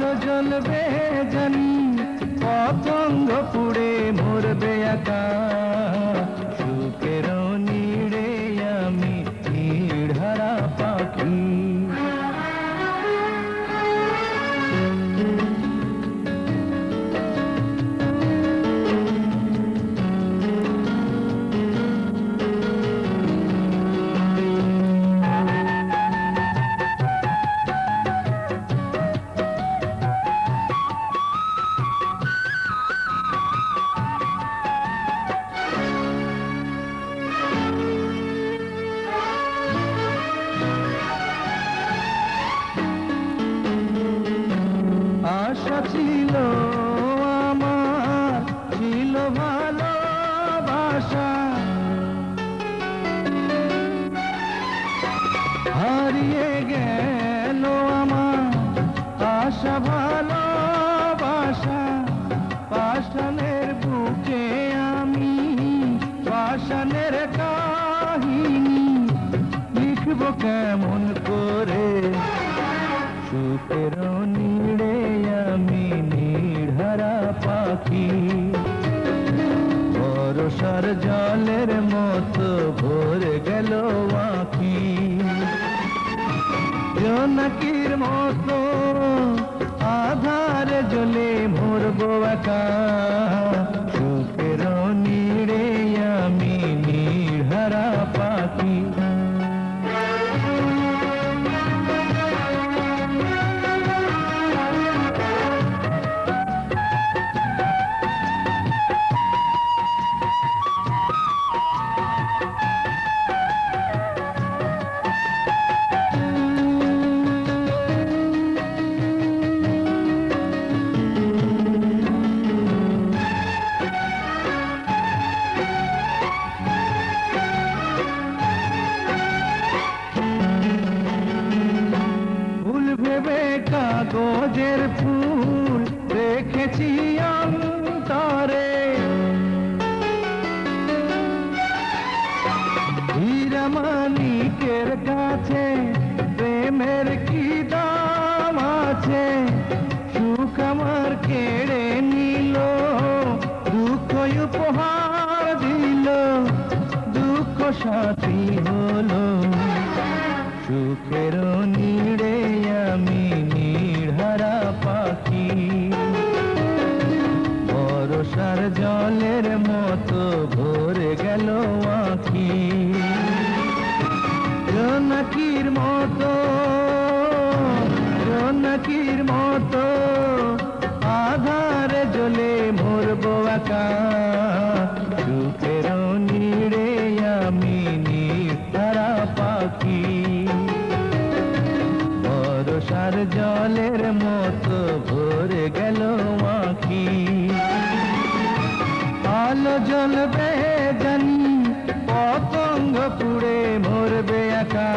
আলো জ্বলবে জানি, পতঙ্গ পুড়ে মরবে একা, সুখের নীড়ে আমি নীড়হারা পাখি। আশা ছিল আমার, ছিল ভালোবাসা, হারিয়ে গেল আমার আশা ভালোবাসা। পাষাণের বুকে আমি পাষাণের কাহিনী লিখব কেমন করে, সুখের নীড়ে আমি নীড়হারা পাখি। বর্ষার জলের মতো ভরে গেল আঁখি, জোনাকির মতো আধারে জ্বলে মরবো একা, সুখের নীড়ে আমি নীড়হারা পাখি। কাগজের ফুল রেখেছি অন্তরে, হীরা মানিকের কাছে প্রেমের কি দাম আছে, সুখ আমার কেড়ে নিল, দুঃখ উপহার দিল, দুঃখ সাথী হলো, সুখের নীড়ে আমি নীড়হারা পাখি। বর্ষার জলের মতো ভরে গেল আঁখি, জোনাকির মতো, জোনাকির মতো আধারে জ্বলে মরবো একা, সুখের নীড়ে আমি নীড়হারা পাখি। বর্ষার জলের মতো ভরে গেল আঁখি, আলো জ্বলবে জানি, পতঙ্গ পুড়ে মরবে একা।